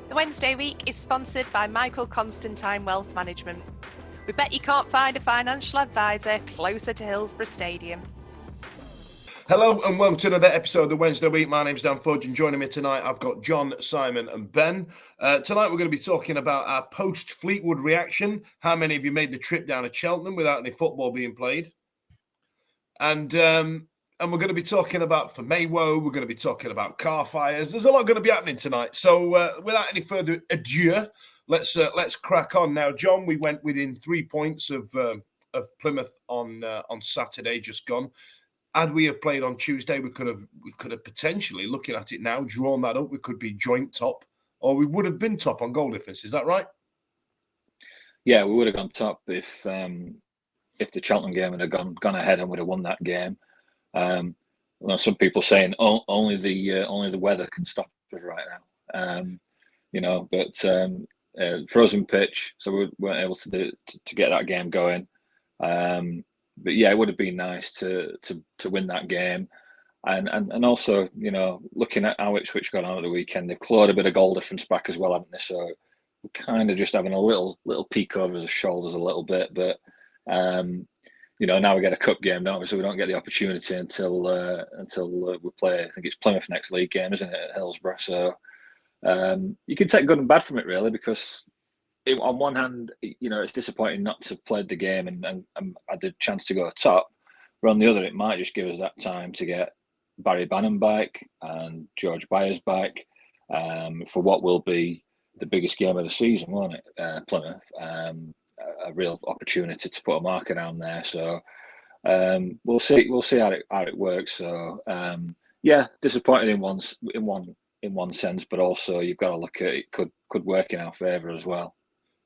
The Wednesday week is sponsored by Michael Constantine Wealth Management. We bet you can't find a financial advisor closer to Hillsborough Stadium. Hello and welcome to another episode of the Wednesday Week. My name's Dan Fudge and joining me tonight I've got John, Simon and Ben. Tonight we're going to be talking about our post-Fleetwood reaction. How many of you made the trip down to Cheltenham without any football being played? And we're going to be talking about Semedo. We're going to be talking about car fires. There's a lot going to be happening tonight. So without any further ado, let's crack on. Now, John, we went within 3 points of Plymouth on Saturday, just gone. Had we have played on Tuesday, we could have potentially, looking at it now, drawn that up. We could be joint top, or we would have been top on goal difference. Is that right? Yeah, we would have gone top if the Cheltenham game had gone ahead and would have won that game. Some people saying only the weather can stop us right now. But frozen pitch, so we weren't able to get that game going. But yeah, it would have been nice to win that game, and also looking at how Ipswich got on at the weekend, they've clawed a bit of goal difference back as well, haven't they? So we're kind of just having a little peek over the shoulders a little bit, but now we get a cup game, don't we? So we don't get the opportunity until we play. I think it's Plymouth next league game, isn't it, at Hillsborough? So you can take good and bad from it, really, because on one hand, it's disappointing not to play the game and had the chance to go top. But on the other, it might just give us that time to get Barry Bannon back and George Byers back for what will be the biggest game of the season, won't it? Plymouth. A real opportunity to put a marker down there. So we'll see how it works. So disappointed in one sense, but also you've got to look at it could work in our favour as well.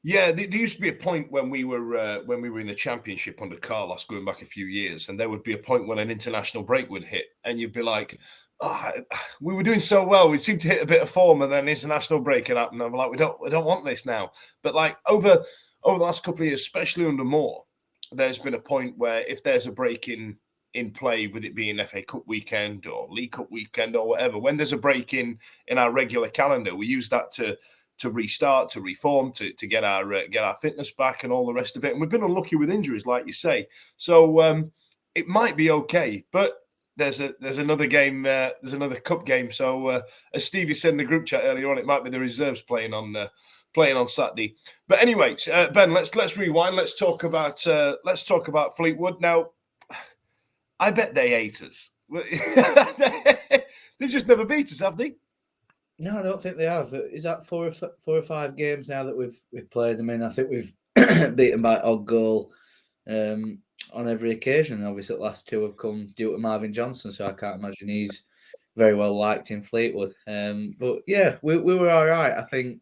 Yeah, there used to be a point when we were in the Championship under Carlos, going back a few years, and there would be a point when an international break would hit, and you'd be like, "Oh, we were doing so well. We seemed to hit a bit of form, and then an international break had happened. I'm like, we don't want this now." But like over the last couple of years, especially under Moore, there's been a point where if there's a break in play, with it being FA Cup weekend or League Cup weekend or whatever, when there's a break in our regular calendar, we use that to restart, to reform, to get our fitness back and all the rest of it. And we've been unlucky with injuries, like you say. So it might be okay, but there's another game, there's another cup game. So as Stevie said in the group chat earlier on, it might be the reserves playing on Saturday. But anyway, Ben, let's rewind. Let's talk about Fleetwood. Now, I bet they hate us. They just never beat us, have they? No, I don't think they have. Is that four or five games now that we've played them in? I think we've beaten by odd goal on every occasion. Obviously, the last two have come due to Marvin Johnson, so I can't imagine he's very well liked in Fleetwood. But yeah, we were all right. I think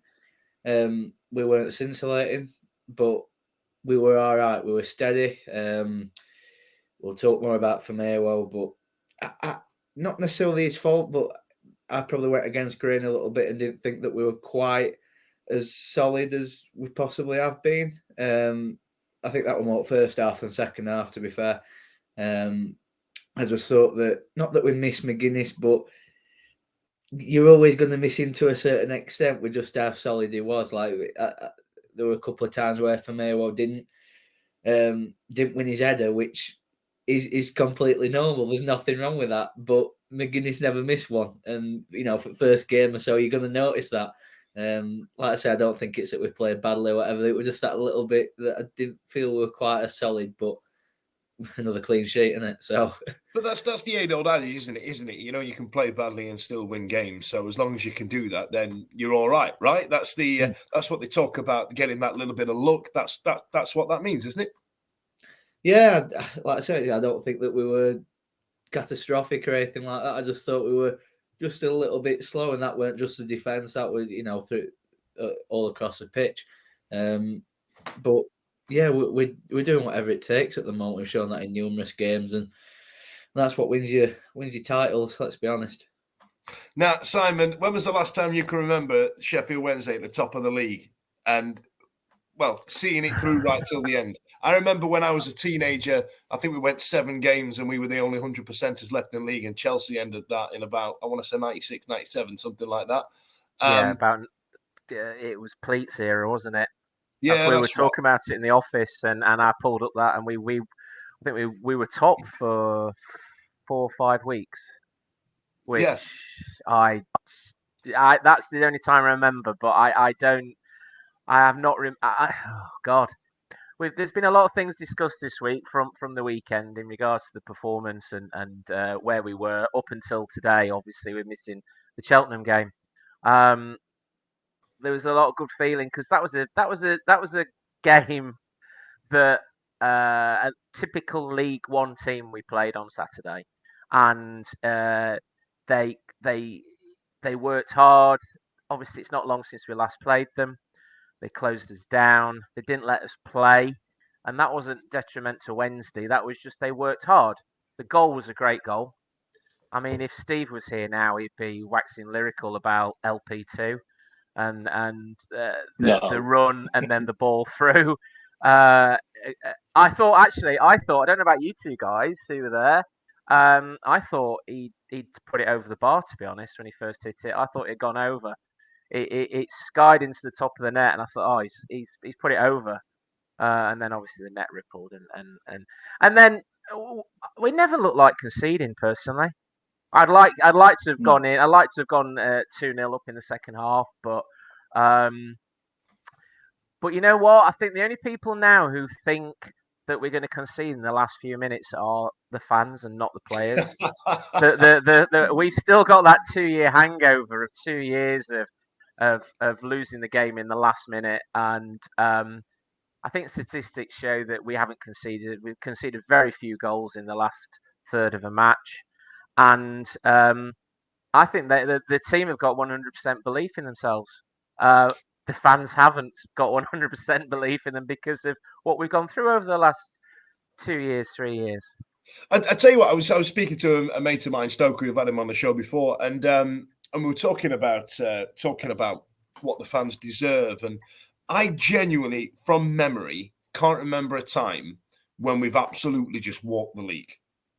we weren't scintillating, but we were all right. We were steady. We'll talk more about Semedo, but I, not necessarily his fault, but I probably went against grain a little bit and didn't think that we were quite as solid as we possibly have been. I think that was more first half than second half, to be fair. I just thought that, not that we missed McGuinness, but you're always going to miss him to a certain extent with just how solid he was. Like there were a couple of times where Semedo didn't win his header, which is completely normal. There's nothing wrong with that, but McGuinness never missed one, and for the first game or so, you're going to notice that. Like I said, I don't think it's that we played badly or whatever. It was just that little bit that I didn't feel we were quite as solid, but another clean sheet, isn't it? So, but that's the age-old adage, isn't it? You can play badly and still win games. So as long as you can do that, then you're all right, right? That's that's what they talk about, getting that little bit of luck. That's what that means, isn't it? Yeah, like I said, I don't think that we were catastrophic or anything like that. I just thought we were just a little bit slow, and that weren't just the defence. That was, through all across the pitch. But yeah, we're doing whatever it takes at the moment. We've shown that in numerous games, and that's what wins your titles. Let's be honest. Now, Simon, when was the last time you can remember Sheffield Wednesday at the top of the league and, well, seeing it through right till the end? I remember when I was a teenager, I think we went 7 games and we were the only 100%ers left in the league, and Chelsea ended that in about, I want to say 96, 97, something like that. Yeah, about it was Pleats era, wasn't it? Yeah, we were that's right. talking about it in the office, and I pulled up that, and I think we were top for 4 or 5 weeks, which Yeah. I that's the only time I remember, but I have not. Oh God, there's been a lot of things discussed this week from the weekend in regards to the performance and where we were up until today. Obviously, we're missing the Cheltenham game. There was a lot of good feeling because that was a game that a typical League One team we played on Saturday, and they they they worked hard. Obviously, it's not long since we last played them. They closed us down. They didn't let us play, and that wasn't detriment to Wednesday. That was just they worked hard. The goal was a great goal. I mean, if Steve was here now, he'd be waxing lyrical about LP2 and the No. run and then the ball through. I thought I don't know about you two guys who were there. I thought he'd put it over the bar, to be honest, when he first hit it. I thought it'd gone over. It skied into the top of the net, and I thought, oh, he's put it over. And then obviously the net rippled, and then we never looked like conceding. Personally, I'd like to have gone in. I'd like to have gone 2-0 up in the second half, but you know what? I think the only people now who think that we're going to concede in the last few minutes are the fans and not the players. We've still got that 2-year hangover of 2 years of losing the game in the last minute, and I think statistics show that we haven't conceded. We've conceded very few goals in the last third of a match, and I think that the team have got 100% belief in themselves. The fans haven't got 100% belief in them because of what we've gone through over the last 2 years, 3 years. I tell you what, I was speaking to a mate of mine, Stoker, who've had him on the show before, and we were talking about what the fans deserve, and I genuinely, from memory, can't remember a time when we've absolutely just walked the league,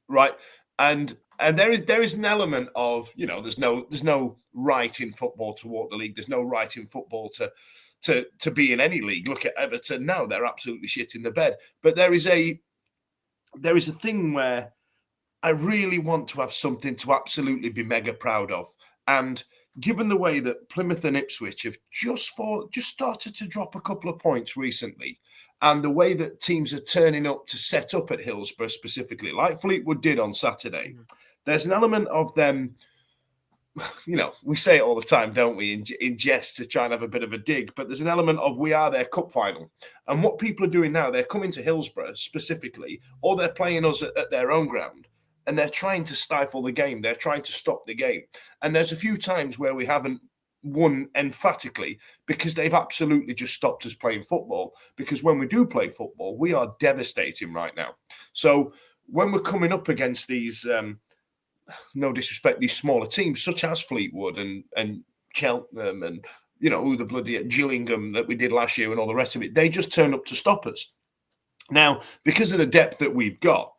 right? And there is an element of, there's no right in football to walk the league. There's no right in football to be in any league. Look at Everton now; they're absolutely shit in the bed. But there is a thing where I really want to have something to absolutely be mega proud of. And given the way that Plymouth and Ipswich have just started to drop a couple of points recently, and the way that teams are turning up to set up at Hillsborough specifically, like Fleetwood did on Saturday, there's an element of them, we say it all the time, don't we, in jest to try and have a bit of a dig, but there's an element of we are their cup final. And what people are doing now, they're coming to Hillsborough specifically, or they're playing us at their own ground, and they're trying to stifle the game. They're trying to stop the game. And there's a few times where we haven't won emphatically because they've absolutely just stopped us playing football. Because when we do play football, we are devastating right now. So when we're coming up against these, no disrespect, these smaller teams such as Fleetwood and Cheltenham and, who the bloody Gillingham that we did last year and all the rest of it, they just turn up to stop us. Now, because of the depth that we've got,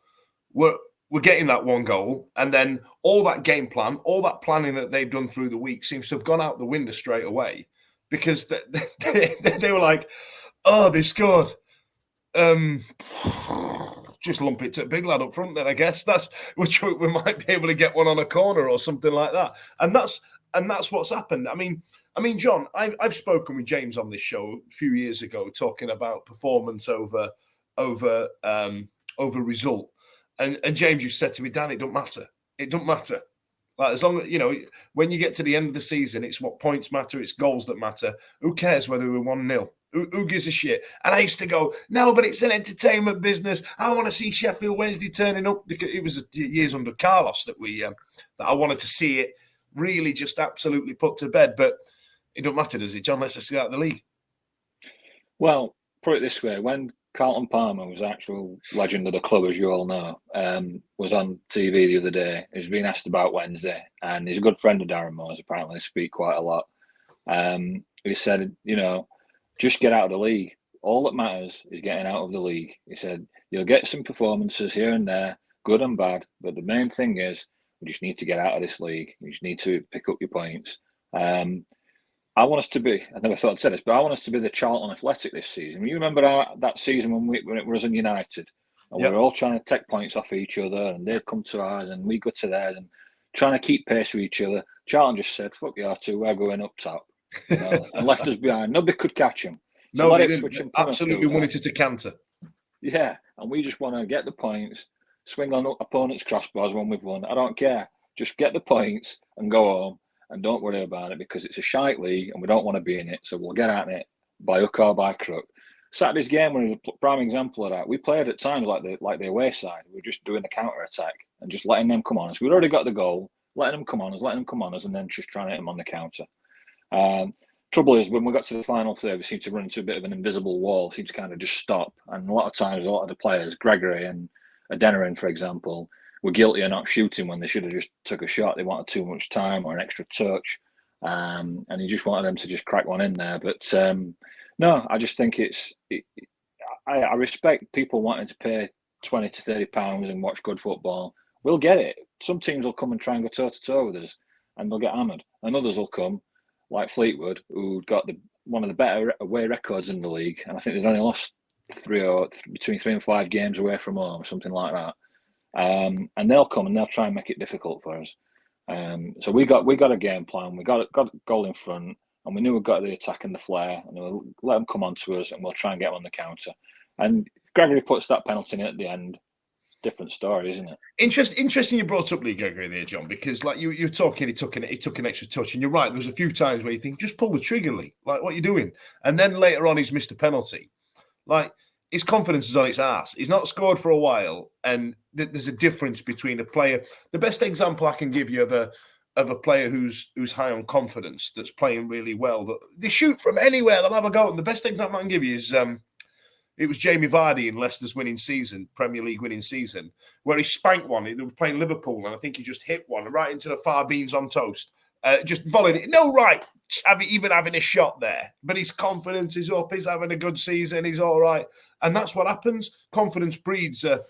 we're getting that one goal, and then all that game plan, all that planning that they've done through the week seems to have gone out the window straight away because they were like, oh, they scored. Just lump it to big lad up front then, I guess. That's which we might be able to get one on a corner or something like that. And that's what's happened. I mean, John, I've spoken with James on this show a few years ago talking about performance over result. And James, you said to me, Dan, it don't matter. It don't matter. Like, as long as, when you get to the end of the season, it's what points matter. It's goals that matter. Who cares whether we're 1-0? Who gives a shit? And I used to go, no, but it's an entertainment business. I want to see Sheffield Wednesday turning up. Because it was years under Carlos that I wanted to see it really just absolutely put to bed. But it don't matter, does it, John? Let's just get out of the league. Well, put it this way. When Carlton Palmer was actual legend of the club, as you all know, was on TV the other day. He's been asked about Wednesday, and he's a good friend of Darren Moore's, apparently. They speak quite a lot. He said, just get out of the league. All that matters is getting out of the league. He said, you'll get some performances here and there, good and bad, but the main thing is we just need to get out of this league. You just need to pick up your points. I want us to be, I never thought I'd say this, but I want us to be the Charlton Athletic this season. You remember that season when it was in United, and we were all trying to take points off each other, and they'd come to ours, and we go to theirs, and trying to keep pace with each other. Charlton just said, "Fuck you two, we're going up top," and left us behind. Nobody could catch them. So no, let they Ipswich didn't. and Plymouth Absolutely do wanted that. to canter. Yeah, and we just want to get the points, swing on opponents' crossbars when we've won. I don't care. Just get the points and go home, and don't worry about it, because it's a shite league and we don't want to be in it. So we'll get at it by hook or by crook. Saturday's game was a prime example of that. We played at times like the away side. We were just doing the counter attack and just letting them come on us. We'd already got the goal, letting them come on us, and then just trying to hit them on the counter. Trouble is, when we got to the final third, we seemed to run into a bit of an invisible wall. Seemed to kind of just stop. And a lot of times, a lot of the players, Gregory and Adeniran, for example, were guilty of not shooting when they should have just took a shot. They wanted too much time or an extra touch. And he just wanted them to just crack one in there. But no, I just think I respect people wanting to pay £20 to £30 and watch good football. We'll get it. Some teams will come and try and go toe-to-toe with us, and they'll get hammered. And others will come, like Fleetwood, who got one of the better away records in the league, and I think they've only lost between 3 and 5 games away from home, something like that. And they'll come and they'll try and make it difficult for us. So we got a game plan. We got a goal in front, and we knew we got the attack and the flair, and we'll let them come on to us, and we'll try and get them on the counter. And if Gregory puts that penalty in at the end, different story, isn't it? Interesting you brought up Lee Gregory there, John, because like you're talking, he took an extra touch, and you're right. There was a few times where you think, just pull the trigger, Lee. Like, what are you doing? And then later on, he's missed a penalty. Like, his confidence is on its ass. He's not scored for a while, and there's a difference between a player. The best example I can give you of a player who's high on confidence, that's playing really well, that they shoot from anywhere, they'll have a go. And the best example I can give you is it was Jamie Vardy in Leicester's winning season, Premier League winning season, where he spanked one. They were playing Liverpool, and I think he just hit one right into the far beans on toast. Just volleyed it. No right, even having a shot there. But his confidence is up. He's having a good season. He's all right. And that's what happens. Confidence breeds a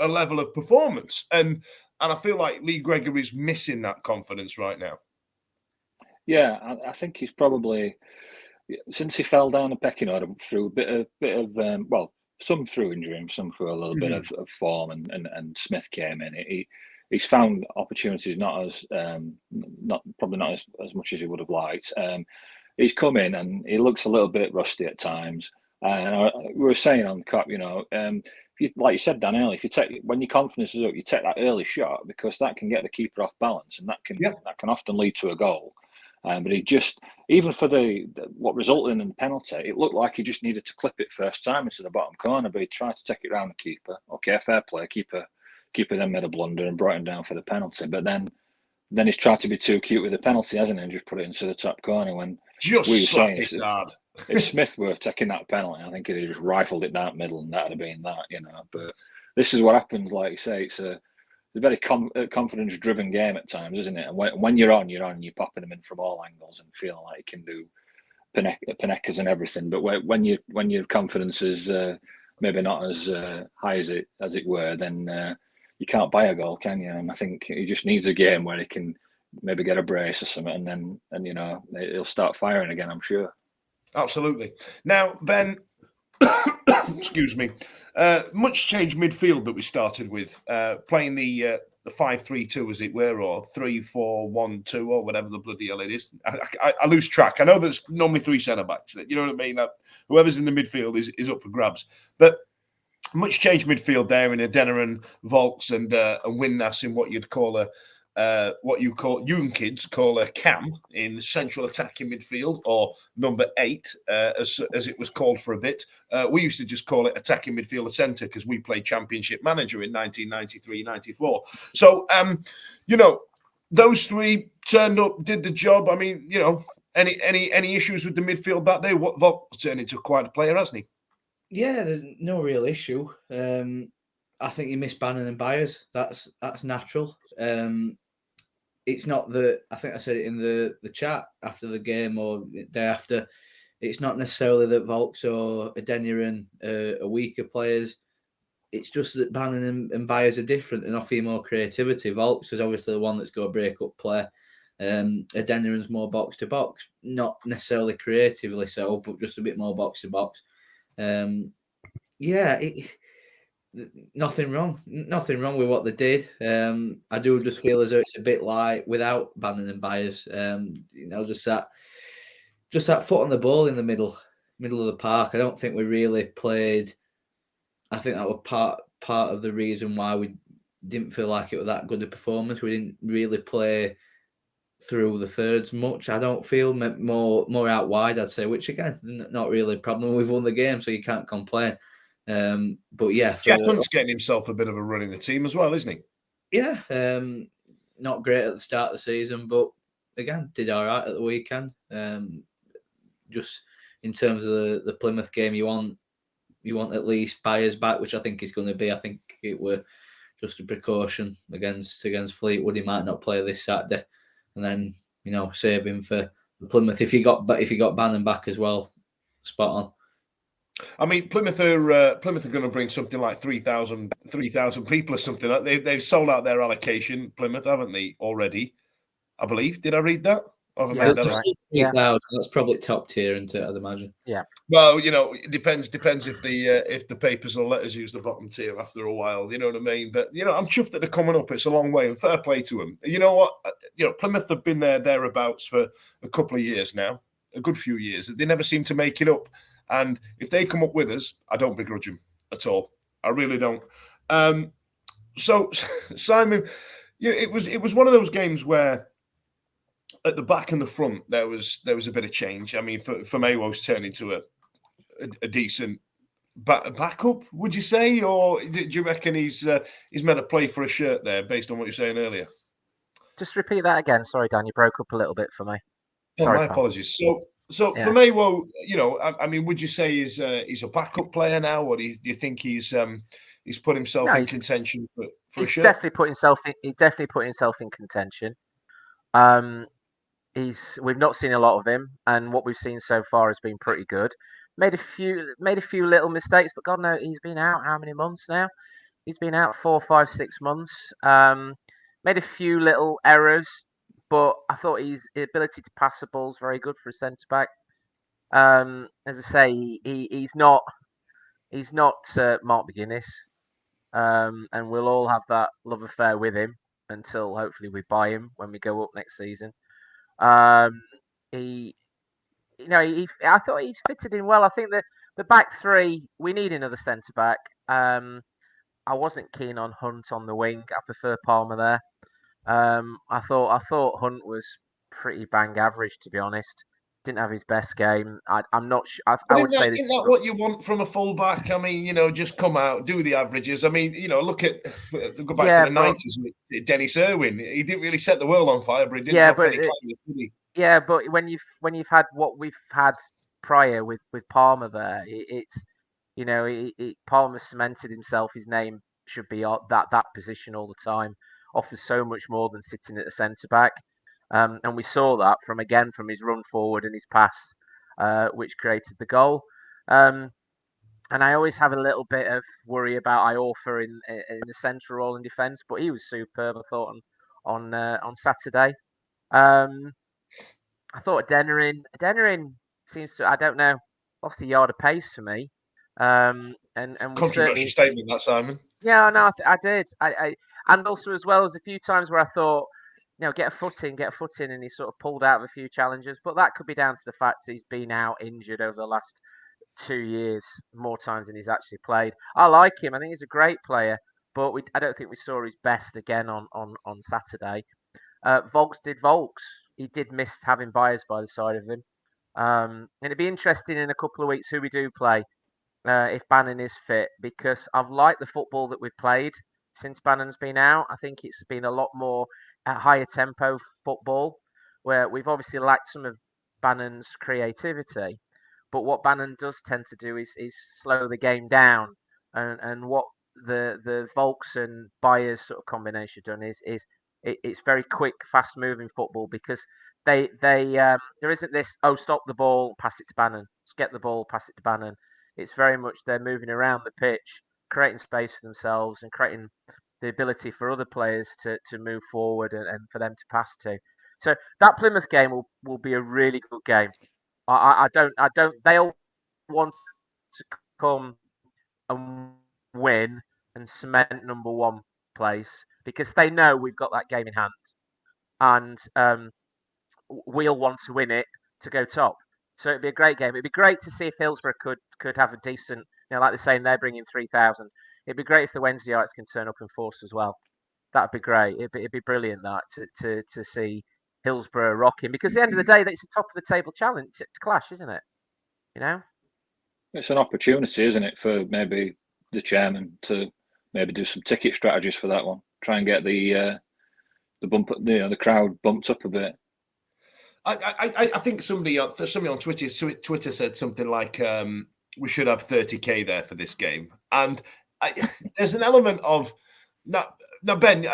level of performance. And I feel like Lee Gregory's missing that confidence right now. Yeah, I think he's probably, since he fell down the pecking order through a bit of well, some through injury and some through a little bit of form, and Smith came in. He's found opportunities probably not as much as he would have liked. He's come in and he looks a little bit rusty at times. And we were saying on the cup, like you said, Dan, earlier, when your confidence is up, you take that early shot, because that can get the keeper off balance, and that can often lead to a goal. But he just, even for what resulted in the penalty, it looked like he just needed to clip it first time into the bottom corner, but he tried to take it round the keeper. Okay, fair play, keeper then made a blunder and brought him down for the penalty. But then he's tried to be too cute with the penalty, hasn't he? And just put it into the top corner when just we were saying hard. If Smith were taking that penalty, I think he'd have just rifled it down the middle, and that would have been that, But this is what happens. Like you say, it's a very confidence-driven game at times, isn't it? And when you're on, and you're popping them in from all angles and feeling like you can do Panekas and everything. But when your confidence is maybe not as high as it were, then you can't buy a goal, can you? And I think he just needs a game where he can maybe get a brace or something, and he'll start firing again, I'm sure. Absolutely. Now, Ben, excuse me, much changed midfield that we started with, playing the 5-3-2, as it were, or 3-4-1-2, or whatever the bloody hell it is. I lose track. I know there's normally 3 centre backs. You know what I mean? Whoever's in the midfield is up for grabs. But much changed midfield there in Adeniran, Volks, and Winnas in what you kids call a cam in central attacking midfield, or number 8, as it was called for a bit. We used to just call it attacking midfielder centre, because we played Championship Manager in 1993-94. So, those 3 turned up, did the job. I mean, any issues with the midfield that day? Volks turned into quite a player, hasn't he? Yeah, there's no real issue. I think you miss Bannon and Byers. That's natural. It's not that, I think I said it in the chat after the game or day after, it's not necessarily that Volks or Adeniran are weaker players. It's just that Bannon and Byers are different and offer you more creativity. Volks is obviously the one that's got to break up play. Adeniran's more box to box, not necessarily creatively so, but just a bit more box to box. Nothing wrong with what they did. I do just feel as though it's a bit like without Bannon and Byers, just that foot on the ball in the middle of the park. I don't think we really played. I think that was part of the reason why we didn't feel like it was that good a performance. We didn't really play through the thirds much. I don't feel more out wide, I'd say, which again, not really a problem. We've won the game, so you can't complain. But yeah, Jack Hunt's getting himself a bit of a run in the team as well, isn't he? Yeah, not great at the start of the season, but again, did all right at the weekend. Just in terms of the Plymouth game, you want at least Byers back, which I think he's going to be. I think it were just a precaution against Fleetwood. He might not play this Saturday, and then save him for Plymouth. If you got Bannon back as well, spot on. I mean, Plymouth are going to bring something like 3,000 people or something. They've sold out their allocation, Plymouth, haven't they, already? I believe. Did I read that? That's probably top tier, isn't it, I'd imagine. Yeah. Well, it depends if the papers will let us use the bottom tier after a while. You know what I mean? But I'm chuffed that they're coming up. It's a long way, and fair play to them. You know what? Plymouth have been thereabouts for a couple of years now, a good few years. They never seem to make it up. And if they come up with us, I don't begrudge them at all. I really don't. So, Simon, it was one of those games where at the back and the front there was a bit of change. I mean, for Maywo's turned into a decent backup, would you say, or do you reckon he's meant to play for a shirt there based on what you're saying earlier? Just repeat that again. Sorry, Dan, you broke up a little bit for me. Sorry, my apologies. So for Maywo, I mean, would you say he's a backup player now, or do you think he's put himself in contention for a shirt? He's definitely put himself in contention. We've not seen a lot of him, and what we've seen so far has been pretty good. Made a few little mistakes, but God knows he's been out how many months now? He's been out 4, 5, 6 months. Made a few little errors, but I thought his ability to pass the ball is very good for a centre back. As I say, he's not Mark McGuinness, and we'll all have that love affair with him until hopefully we buy him when we go up next season. I thought he's fitted in well. I think the back three, we need another centre back. I wasn't keen on Hunt on the wing. I prefer Palmer there. I thought Hunt was pretty bang average, to be honest. Didn't have his best game. I'm not sure. I would say this. Isn't that what you want from a fullback? I mean, just come out, do the averages. I mean, look at go back to the 90s with Dennis Irwin. He didn't really set the world on fire, but he didn't drop any claims, did he? Yeah, but when you've had what we've had prior with Palmer there, Palmer cemented himself. His name should be that position all the time. Offers so much more than sitting at the centre back. And we saw that from his run forward and his pass, which created the goal. And I always have a little bit of worry about Iorfa in the central role in defence, but he was superb, I thought, on Saturday. I thought Adeniran seems to, I don't know, lost a yard of pace for me. And controversial statement, that, Simon. Yeah, no, I did. And also as well as a few times where I thought, get a foot in, and he sort of pulled out of a few challenges. But that could be down to the fact he's been out injured over the last 2 years, more times than he's actually played. I like him. I think he's a great player, but I don't think we saw his best again on Saturday. Volks did Volks. He did miss having Byers by the side of him. And it'd be interesting in a couple of weeks who we do play if Bannon is fit, because I've liked the football that we've played since Bannon's been out. I think it's been a lot more higher tempo football, where we've obviously lacked some of Bannon's creativity. But what Bannon does tend to do is slow the game down. And what the Volks and Byers sort of combination done is it's very quick, fast moving football, because they there isn't this, stop the ball, pass it to Bannon, get the ball, pass it to Bannon. It's very much they're moving around the pitch, creating space for themselves and creating the ability for other players to move forward and for them to pass to. So that Plymouth game will be a really good game. I don't. They'll want to come and win and cement number one place because they know we've got that game in hand, and we'll want to win it to go top. So it'd be a great game. It'd be great to see if Hillsborough could have a decent, like they're saying, they're bringing 3,000. It'd be great if the Wednesdayites can turn up in force as well. That'd be great. It'd be brilliant that to see Hillsborough rocking, because at the end of the day, it's a top of the table challenge clash, isn't it? It's an opportunity, isn't it, for maybe the chairman to maybe do some ticket strategies for that one. Try and get the the crowd bumped up a bit. I think somebody on Twitter said something like we should have 30k there for this game, and there's an element of now Ben.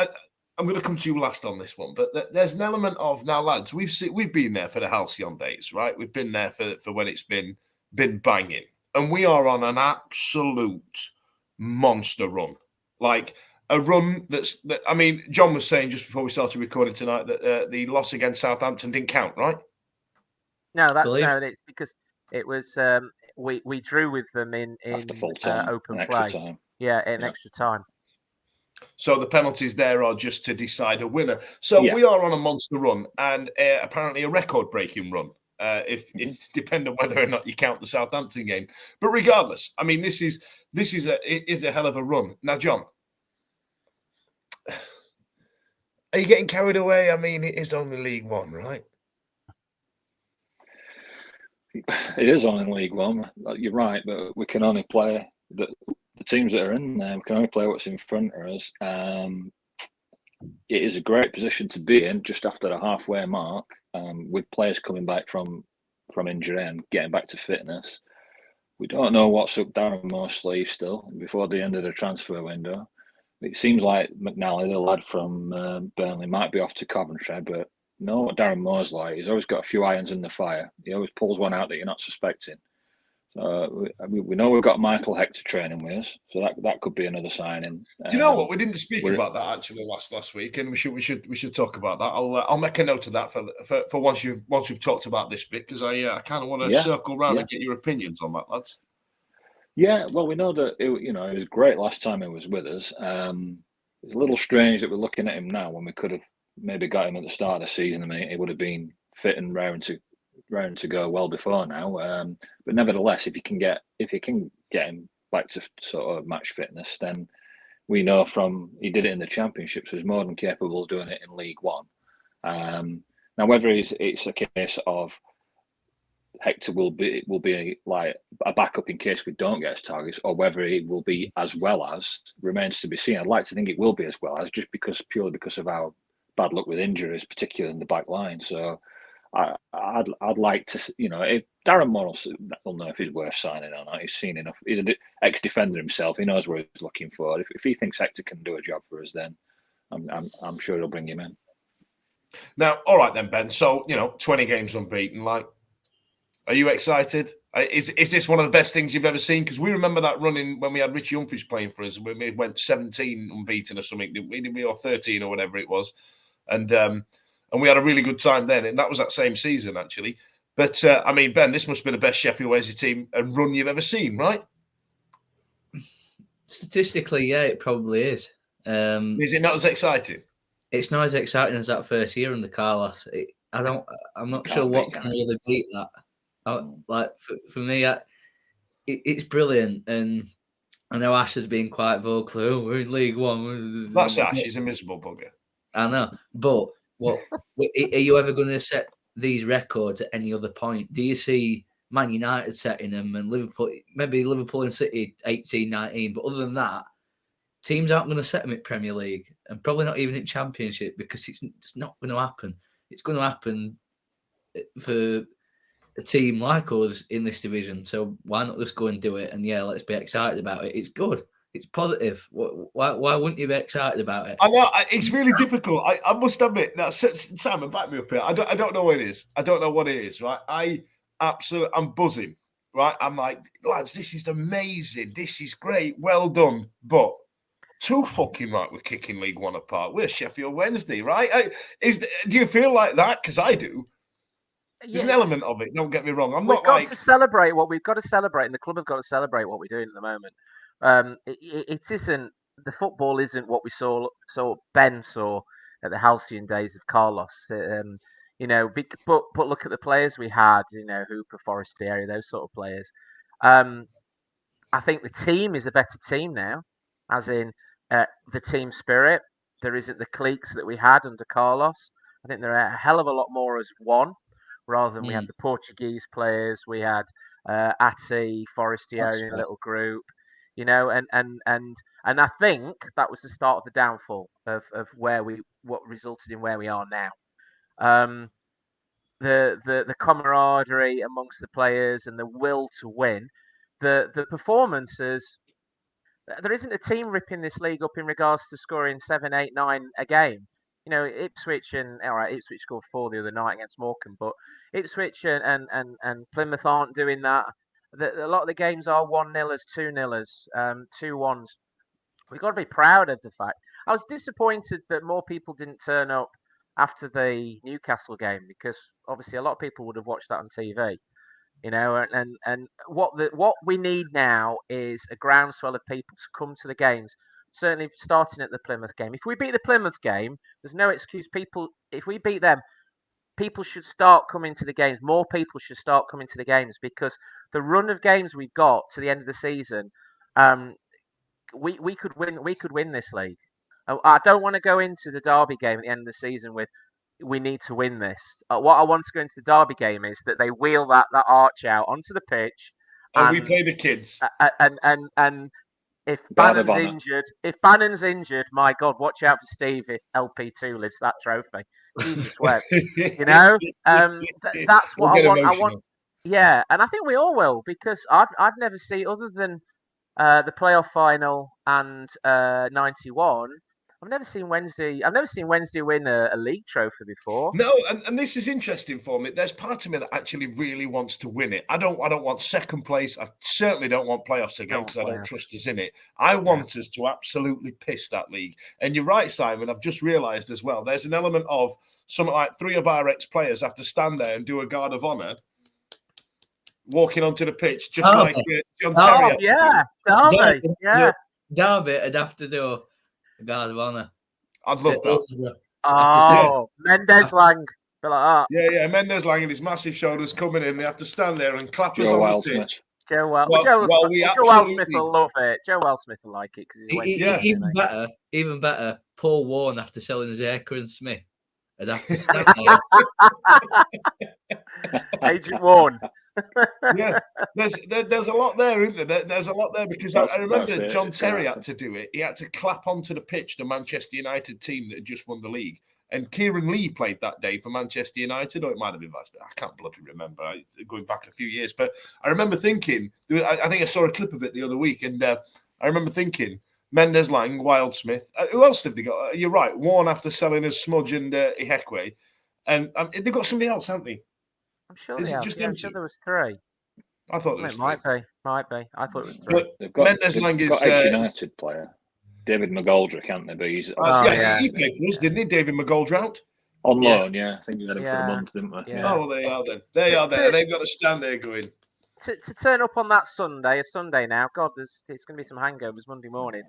I'm going to come to you last on this one, but there's an element of now, lads. We've been there for the halcyon days, right? We've been there for when it's been banging, and we are on an absolute monster run, like a run I mean, John was saying just before we started recording tonight that the loss against Southampton didn't count, right? No, it's because it was we drew with them in after full time, open play. Time. Yeah, in extra time. So the penalties there are just to decide a winner. So we are on a monster run, and apparently a record-breaking run. If depending on whether or not you count the Southampton game, but regardless, I mean, this is a hell of a run. Now, John, are you getting carried away? I mean, it is only League One, right? It is only League One. You're right, but we can only play the teams that are in there. We can only play what's in front of us. It is a great position to be in just after the halfway mark, with players coming back from injury and getting back to fitness. We don't know what's up Darren Moore's sleeve still before the end of the transfer window. It seems like McNally, the lad from Burnley, might be off to Coventry, but know what Darren Moore's like. He's always got a few irons in the fire. He always pulls one out that you're not suspecting. So we know we've got Michael Hector training with us, so that could be another signing. Do you know what? We didn't speak about that actually last week, and we should talk about that. I'll make a note of that for once we've talked about this bit, because I kind of want to circle around and get your opinions on that, lads. Yeah, well, we know that it was great last time he was with us. It's a little strange that we're looking at him now when we could have maybe got him at the start of the season. I mean, he would have been fit and raring to go well before now. But nevertheless, if you can get him back to sort of match fitness, then we know he did it in the Championship, so he's more than capable of doing it in League One. Now, whether it's a case of Hector will be like a backup in case we don't get his targets, or whether he will be as well as, remains to be seen. I'd like to think it will be as well as, just purely because of our bad luck with injuries, particularly in the back line. So I'd like to, if Darren Moore will know if he's worth signing or not. He's seen enough. He's an ex-defender himself. He knows what he's looking for. If he thinks Hector can do a job for us, then I'm sure he'll bring him in. Now, all right then, Ben. So 20 games unbeaten. Like, are you excited? Is this one of the best things you've ever seen? Because we remember that running when we had Richie Humphries playing for us, when we went 17 unbeaten or something, didn't we, or 13 or whatever it was, and we had a really good time then, and that was that same season actually. But I mean, Ben, this must be the best Sheffield Wednesday team and run you've ever seen, right? Statistically, yeah, it probably is. Is it not as exciting? It's not as exciting as that first year in the Carlos. I'm not sure what can really beat that. Like for me, it's brilliant, and I know Ash has been quite vocal. Oh, we're in League One. That's Ash. He's a miserable bugger. I know, but what are you ever going to set these records at any other point? Do you see Man United setting them, and Liverpool and City 18, 19? But other than that, teams aren't going to set them at Premier League, and probably not even in Championship, because it's not going to happen. It's going to happen for a team like us in this division. So why not just go and do it? And let's be excited about it. It's good. It's positive. Why wouldn't you be excited about it? I know it's really difficult. I must admit. Now, Simon, back me up here. I don't know what it is. I don't know what it is. Right? I'm buzzing. Right? I'm like, lads, this is amazing. This is great. Well done. But too fucking right we're kicking League One apart. We're Sheffield Wednesday, right? Do you feel like that? Because I do. There's an element of it. Don't get me wrong. We've got to celebrate what we've got to celebrate, and the club have got to celebrate what we're doing at the moment. It isn't the football isn't what we saw Ben saw at the halcyon days of Carlos. But look at the players we had. Hooper, Forestieri, those sort of players. I think the team is a better team now, as in the team spirit. There isn't the cliques that we had under Carlos. I think there are a hell of a lot more as one, rather than we had the Portuguese players. We had Ati, Forestieri in a little group, and I think that was the start of the downfall of what resulted in where we are now. The camaraderie amongst the players and the will to win, the performances. There isn't a team ripping this league up in regards to scoring 7, 8, 9 a game. Ipswich Ipswich scored 4 the other night against Morecambe, but Ipswich and Plymouth aren't doing that. A lot of the games are 1-0ers, 2-0ers, 2-1s. We've got to be proud of the fact. I was disappointed that more people didn't turn up after the Newcastle game, because obviously a lot of people would have watched that on TV. And what we need now is a groundswell of people to come to the games. Certainly starting at the Plymouth game. If we beat the Plymouth game, there's no excuse. If we beat them, people should start coming to the games. More people should start coming to the games, because the run of games we've got to the end of the season, we could win. We could win this league. I don't want to go into the Derby game at the end of the season with, we need to win this. What I want to go into the Derby game is that they wheel that arch out onto the pitch, and we play the kids. And if Bannon's injured, my God, watch out for Steve if LP2 lifts that trophy. Jesus wept. That's what I want. Yeah, and I think we all will, because I've never seen, other than the playoff final and 91. I've never seen Wednesday win a league trophy before. No, and this is interesting for me. There's part of me that actually really wants to win it. I don't want second place. I certainly don't want playoffs again, because I don't trust us in it. I want us to absolutely piss that league. And you're right, Simon. I've just realised as well, there's an element of something like 3 of our ex-players have to stand there and do a guard of honour, walking onto the pitch, just like John Terry. Yeah, Derby. Yeah, Derby would have to do a guard of honour. I'd love that. Oh, Mendes Lang. Like that. Yeah, Mendes Lang and his massive shoulders coming in. They have to stand there and clap us on the pitch. Joe Wellsmith will love it. Joe Wellsmith will like it, because even better. Paul Warren, after selling his Acre and Smith, would have to stand there. Agent Warren. Yeah, there's a lot there, isn't there? There's a lot there, because I remember John Terry had to do it. He had to clap onto the pitch the Manchester United team that had just won the league. And Kieran Lee played that day for Manchester United, or it might have been vice. I can't bloody remember, going back a few years. But I remember thinking, I think I saw a clip of it the other week, and I remember thinking, Mendes Lang, Wildsmith. Who else have they got? You're right, Warren after selling his Smudge and Ihekwe. And they've got somebody else, haven't they? I'm sure they have. I'm sure there was 3. I thought there was 3. Might be. I thought it was 3. But they've got ex-United player, David McGoldrick, can't they? But he's he played for us, didn't he? David McGoldrick on loan. Yeah, I think we had him for a month, didn't we? Yeah. Oh, well, they are then. They are there. They've got to stand there going. To turn up on that Sunday, a Sunday now. God, it's going to be some hangovers Monday morning.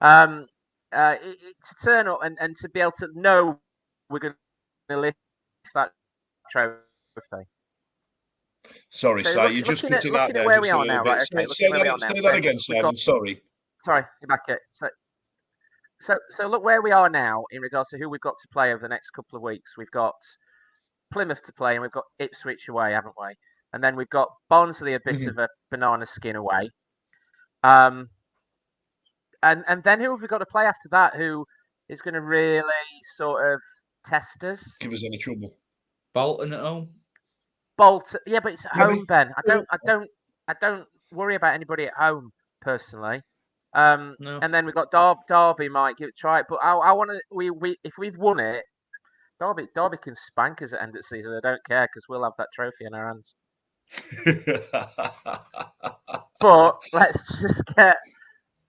To turn up and to be able to know we're going to lift that trophy. Sorry, Si, you're just cutting out there. Where we are now, right? Okay, say that again, Simon. Sorry. Sorry, you're back at. So look where we are now in regards to who we've got to play over the next couple of weeks. We've got Plymouth to play, and we've got Ipswich away, haven't we? And then we've got Barnsley, a bit of a banana skin away. And then who have we got to play after that? Who is going to really sort of test us? Give us any trouble? Bolton at home. Bolton, yeah, but it's at home, Ben. I don't worry about anybody at home personally. No. And then we've got Derby might give it a try, but I want to. We if we've won it, Derby can spank us at the end of the season. I don't care, because we'll have that trophy in our hands. But let's just get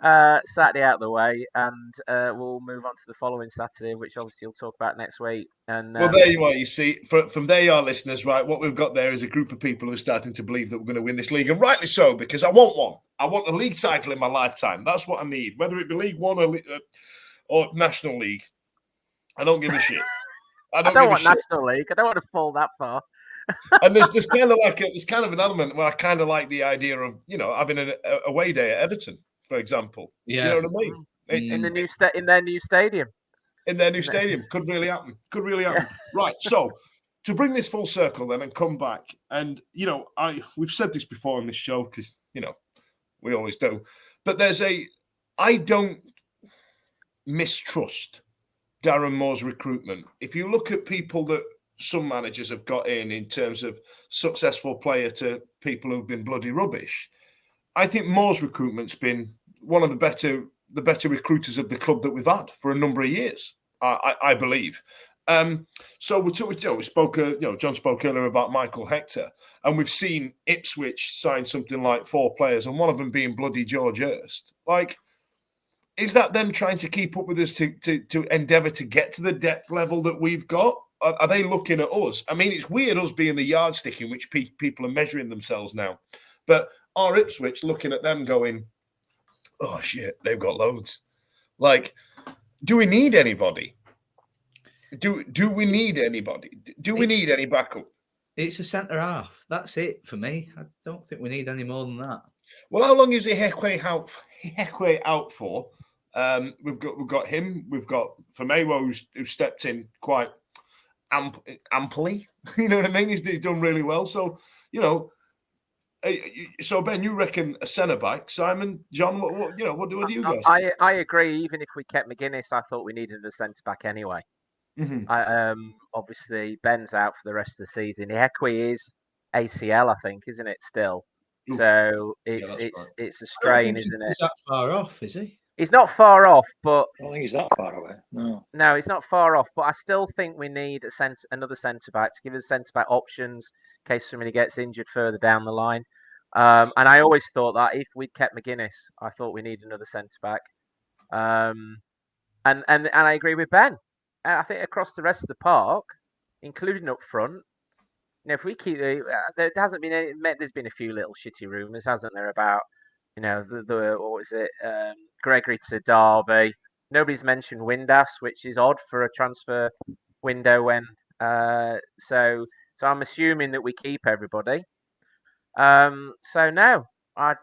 Saturday out of the way, and we'll move on to the following Saturday, which obviously you'll talk about next week. And well, there you are. You see, from there, our listeners, right? What we've got there is a group of people who are starting to believe that we're going to win this league, and rightly so, because I want one. I want a league title in my lifetime. That's what I need, whether it be League One or National League. I don't give a shit. I don't want National League. I don't want to fall that far. And there's kind of like there's kind of an element where I kind of like the idea of having an away day at Everton, for example. Yeah, you know what I mean. In their new stadium. In their new stadium, could really happen. Could really happen. Right. So to bring this full circle then and come back, and we've said this before on this show because we always do, but I don't mistrust Darren Moore's recruitment. If you look at people that some managers have got in terms of successful player to people who've been bloody rubbish, I think Moore's recruitment's been one of the better recruiters of the club that we've had for a number of years, I believe. So we spoke, John spoke earlier about Michael Hector, and we've seen Ipswich sign something like 4 players, and one of them being bloody George Hurst. Like, is that them trying to keep up with us to endeavour to get to the depth level that we've got? Are they looking at us? I mean, it's weird us being the yardstick in which people are measuring themselves now. But are Ipswich looking at them going, oh, shit, they've got loads. Like, do we need anybody? Do we need anybody? Do we need any backup? It's a centre half. That's it for me. I don't think we need any more than that. Well, how long is Hekwe out for? We've got him. We've got Famewo who stepped in quite amply. You know what I mean? He's done really well. So so Ben, you reckon a centre back? Simon, John, what do you guys think? I agree. Even if we kept McGuinness, I thought we needed a centre back anyway. Mm-hmm. Obviously Ben's out for the rest of the season. Hekwe is ACL, I think, isn't it? Still, so it's a strain, isn't it? He's that far off, is he? He's not far off, but I don't think he's that far away. No, he's not far off. But I still think we need another centre back to give us centre back options in case somebody gets injured further down the line. And I always thought that if we'd kept McGuinness, I thought we need another centre back. And I agree with Ben. I think across the rest of the park, including up front, if we keep there hasn't been any. There's been a few little shitty rumours, hasn't there, about the what was it, Gregory to Derby. Nobody's mentioned Windass, which is odd for a transfer window. When so I'm assuming that we keep everybody. So no, I'd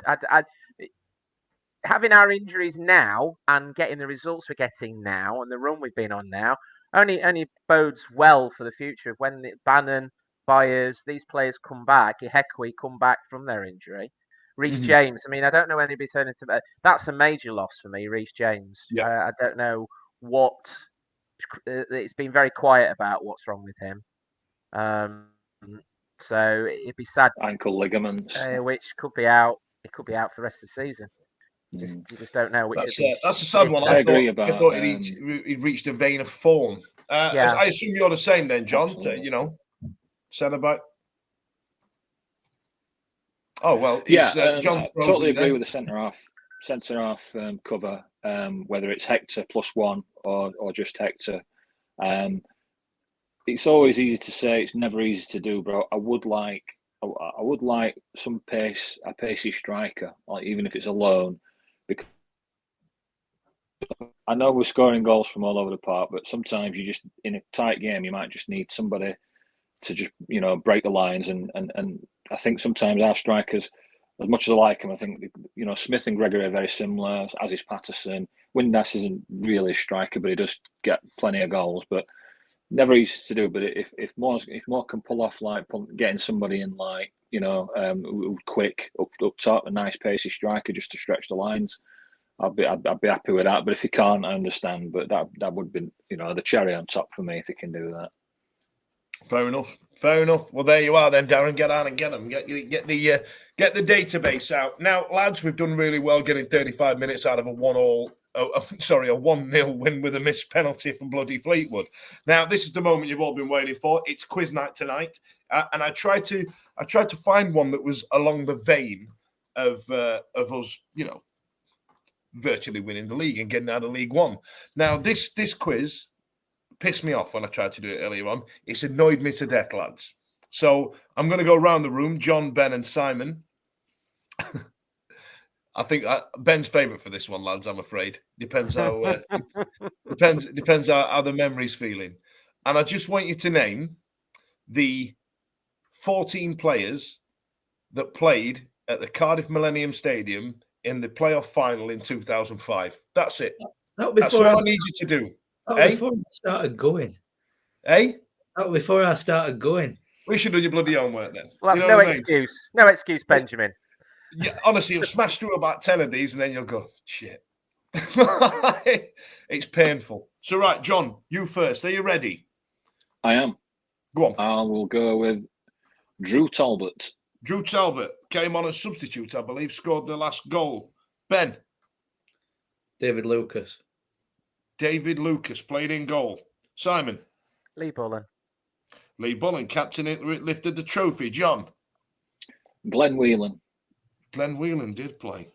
having our injuries now and getting the results we're getting now and the run we've been on now only bodes well for the future. When Bannon, Byers, these players come back, Hekwe come back from their injury. Reece James, I mean, I don't know when he'll be turning to. That's a major loss for me, Reece James. Yeah. I don't know what. It's been very quiet about what's wrong with him. So it'd be sad. Ankle ligaments, which could be out. It could be out for the rest of the season. You just don't know. That's a sad one. I agree about. I thought he'd reached a vein of form. I assume you're the same then, John. Centre back. Oh well, John. I totally agree with the centre half cover. Whether it's Hector +1 or just Hector, it's always easy to say. It's never easy to do, bro. I would like some pace, a pacey striker, like even if it's a loan, because I know we're scoring goals from all over the park, but sometimes you just, in a tight game, you might just need somebody to just break the lines, and I think sometimes our strikers, as much as I like him, I think Smith and Gregory are very similar, as is Patterson. Windass isn't really a striker, but he does get plenty of goals, but never easy to do. But if Moore can pull off like getting somebody in like quick up top, a nice pacey striker just to stretch the lines, I'd be happy with that. But if he can't, I understand. But that would be the cherry on top for me if he can do that. Fair enough. Well, there you are then, Darren. Get on and get them. Get the database out. Now, lads, we've done really well getting 35 minutes out of a 1-0 win with a missed penalty from bloody Fleetwood. Now, this is the moment you've all been waiting for. It's quiz night tonight, and I tried to find one that was along the vein of us, virtually winning the league and getting out of League One. Now, this quiz pissed me off when I tried to do it earlier on. It's annoyed me to death, lads. So I'm going to go around the room, John, Ben and Simon. I think Ben's favourite for this one, lads, I'm afraid. Depends how depends how the memory's feeling. And I just want you to name the 14 players that played at the Cardiff Millennium Stadium in the playoff final in 2005. That's it. That's all I need you to do. Before I started going. Eh? Before I started going. We should do your bloody homework then. Well, you know no what I mean? excuse. No excuse, Benjamin. Yeah, honestly, you'll smash through about 10 of these and then you'll go, shit. It's painful. So, right, John, you first. Are you ready? I am. Go on. I will go with Drew Talbot. Drew Talbot came on as substitute, I believe, scored the last goal. Ben. David Lucas. David Lucas played in goal. Simon. Lee Bullen. Lee Bullen, captain, lifted the trophy. John. Glenn Whelan. Glenn Whelan did play.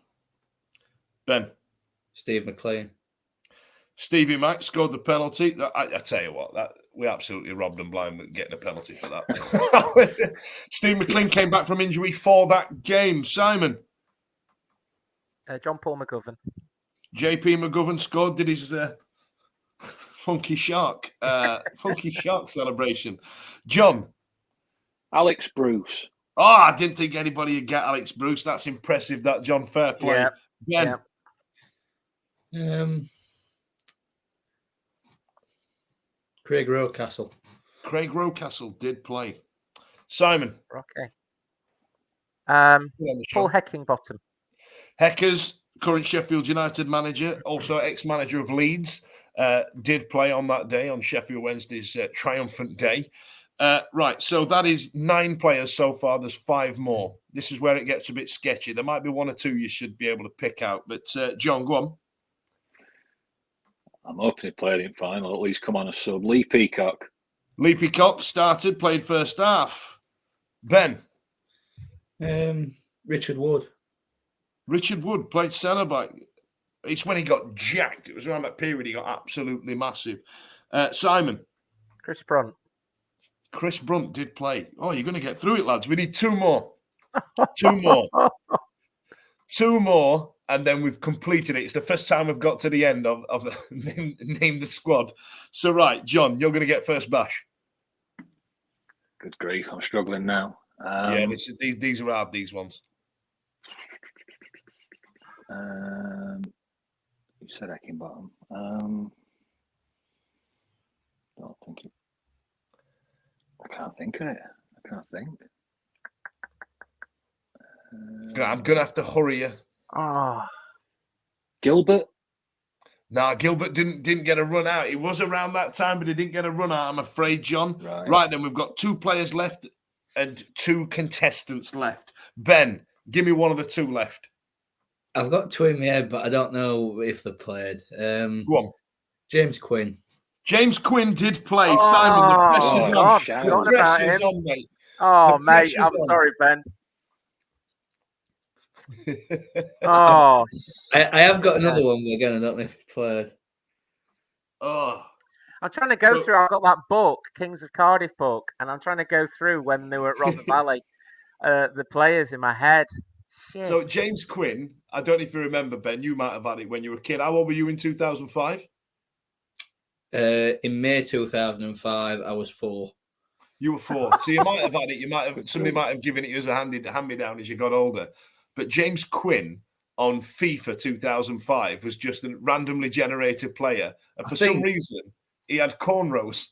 Ben. Steve McLean. Stevie Mack scored the penalty. I tell you what, that we absolutely robbed them blind with getting a penalty for that. Steve McLean came back from injury for that game. Simon. John Paul McGovern. JP McGovern scored, did his funky shark celebration. John. Alex Bruce. Oh, I didn't think anybody would get Alex Bruce. That's impressive, that John. Fair play. Yeah. Ben. Craig Rocastle. Craig Rocastle did play. Simon. Okay. Paul Heckingbottom. Heckers, current Sheffield United manager, also ex-manager of Leeds, did play on that day, on Sheffield Wednesday's triumphant day. Right, so that is 9 players so far. There's 5 more. This is where it gets a bit sketchy. There might be 1 or 2 you should be able to pick out. But, John, go on. I'm hoping he played in final, at least come on a sub. Lee Peacock. Lee Peacock started, played first half. Ben. Richard Wood. Richard Wood played centre-back. It's when he got jacked. It was around that period he got absolutely massive. Simon. Chris Brunt. Chris Brunt did play. Oh, you're going to get through it, lads. We need 2 more. 2 more. 2 more, and then we've completed it. It's the first time we've got to the end of name the squad. So, right, John, you're going to get first bash. Good grief, I'm struggling now. Yeah, these are hard, these ones. You said Heckingbottom. Don't think it. I can't think of it. I can't think. I'm going to have to hurry you. Oh. Gilbert? Nah, Gilbert didn't get a run out. It was around that time, but he didn't get a run out, I'm afraid, John. Right, then we've got 2 players left and 2 contestants left. Ben, give me one of the 2 left. I've got 2 in my head, but I don't know if they played. Go on. James Quinn. James Quinn did play. Simon, the pressure's on, mate. Oh, mate, I'm sorry, Ben. Oh, I have got another one, but again, I don't know if he played. Oh, I'm trying to go through. I've got that book, Kings of Cardiff book, and I'm trying to go through when they were at Rother Valley, the players in my head. Shit. So James Quinn, I don't know if you remember, Ben, you might have had it when you were a kid. How old were you in 2005? In May 2005, I was 4. You were 4. So you might have had it. Somebody might have given it you as a hand-me-down as you got older. But James Quinn on FIFA 2005 was just a randomly generated player. And for some reason, he had cornrows.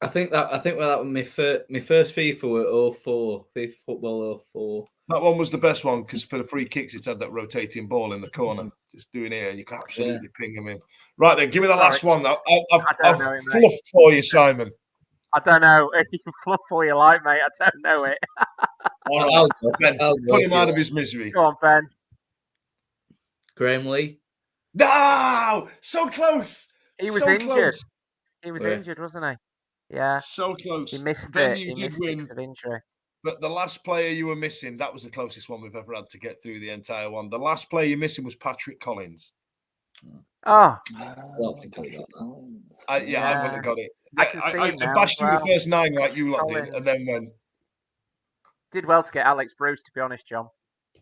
I think that was my first FIFA were 04, FIFA Football 04. That one was the best one because for the free kicks, it had that rotating ball in the corner, just doing it, and you can absolutely ping them in. Right then, give me the last one. I've fluffed for you, Simon. I don't know. You can fluff all you like, mate. I don't know it. I'll go. Ben, put him out of his misery. Go on, Ben. Graham Lee. No! So close! He was injured. Close. He was injured, wasn't he? Yeah. So close. He missed Ben, it. He missed it of injury. But the last player you were missing, that was the closest one we've ever had to get through the entire one. The last player you're missing was Patrick Collins. Oh, I don't think I got that. I wouldn't have got it. I can see him I now bashed as well. through the first 9 like you lot did, Collins. and then went. Did well to get Alex Bruce, to be honest, John.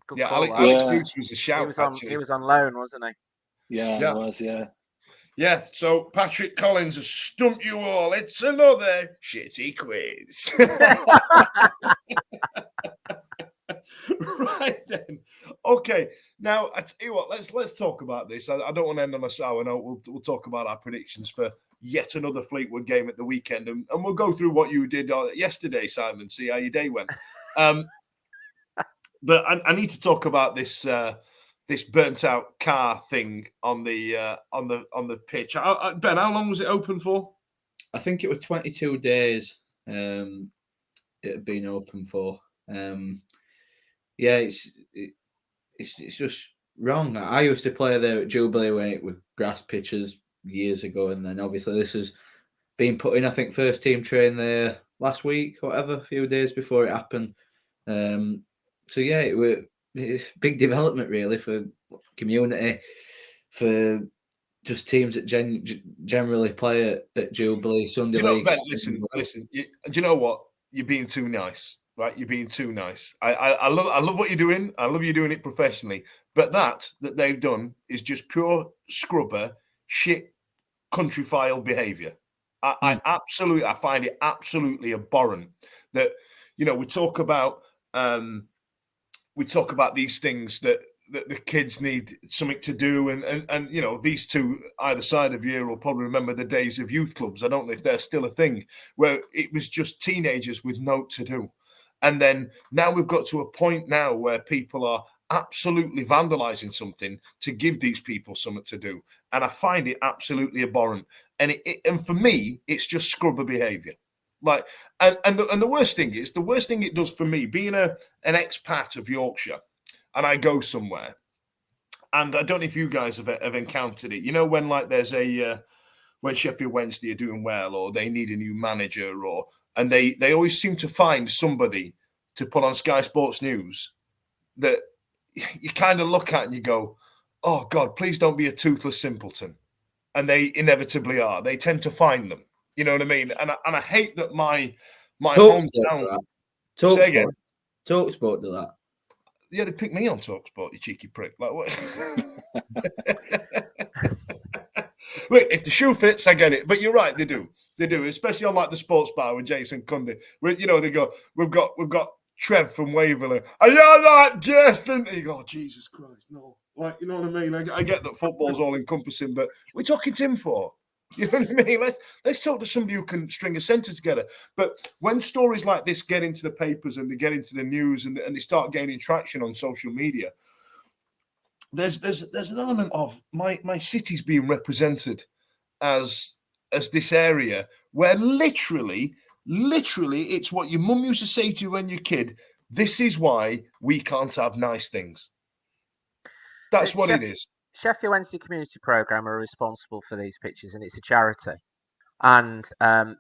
Good Yeah, call, Alex Yeah. Boots was a shout, actually. He was on loan, wasn't he? Yeah, it was, yeah. Yeah, so Patrick Collins has stumped you all. It's another shitty quiz. Right then. Okay. Now I tell you what, let's talk about this. I don't want to end on a sour note. We'll talk about our predictions for yet another Fleetwood game at the weekend, and we'll go through what you did yesterday, Simon. See how your day went. But I need to talk about this this burnt out car thing on the pitch. Ben, how long was it open for? I think it was 22 days. It had been open for. Yeah, it's just wrong. I used to play there at Jubilee when it was grass pitches years ago, and then obviously this has been put in. I think first team train there last week, whatever, a few days before it happened. So yeah, it's big development really for community, for just teams that generally play at Jubilee Sunday League. Ben, listen. Do you know what? You're being too nice, right? You're being too nice. I love what you're doing. I love you doing it professionally. But that they've done is just pure scrubber shit country file behaviour. I find it absolutely abhorrent that we talk about these things that the kids need something to do, and these two either side of you will probably remember the days of youth clubs. I don't know if they're still a thing, where it was just teenagers with no to do, and then now we've got to a point now where people are absolutely vandalizing something to give these people something to do, and I find it absolutely abhorrent. And and for me, it's just scrubber behaviour. Like, and the worst thing it does for me, being an expat of Yorkshire, and I go somewhere, and I don't know if you guys have encountered it. When like there's when Sheffield Wednesday are doing well, or they need a new manager, and they always seem to find somebody to put on Sky Sports News that you kind of look at and you go, oh God, please don't be a toothless simpleton. And they inevitably are. They tend to find them. You know what I mean? And I hate that my hometown. TalkSport do that. Yeah, they picked me on TalkSport, you cheeky prick. Like what? Wait, if the shoe fits, I get it. But you're right, they do, especially on like the sports bar with Jason Cundy. Where, they go, we've got Trev from Waverley. Are you that Jason? And you go, oh, Jesus Christ, no. Like, you know what I mean? I get that football's all encompassing, but we're talking to him for. You know what I mean? Let's talk to somebody who can string a sentence together. But when stories like this get into the papers and they get into the news and they start gaining traction on social media, there's an element of my city's being represented as this area where literally it's what your mum used to say to you when you're a kid. This is why we can't have nice things. That's what it is. Sheffield Wednesday Community Programme are responsible for these pitches, and it's a charity. And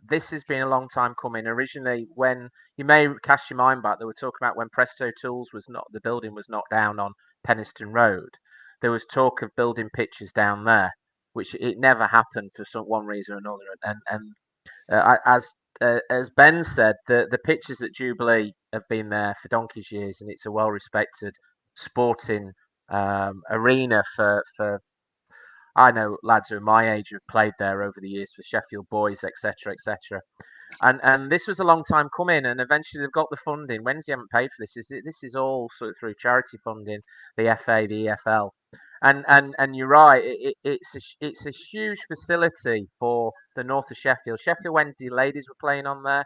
this has been a long time coming. Originally, when you may cast your mind back, they were talking about when Presto Tools the building was knocked down on Penistone Road. There was talk of building pitches down there, which it never happened for one reason or another. And as Ben said, the pitches at Jubilee have been there for donkey's years, and it's a well-respected sporting arena for I know lads who are my age who've played there over the years for Sheffield Boys, etc., etc. And this was a long time coming, and eventually they've got the funding. Wednesday haven't paid for this. This is all sort of through charity funding, the FA, the EFL, and you're right. It's a huge facility for the north of Sheffield. Sheffield Wednesday ladies were playing on there.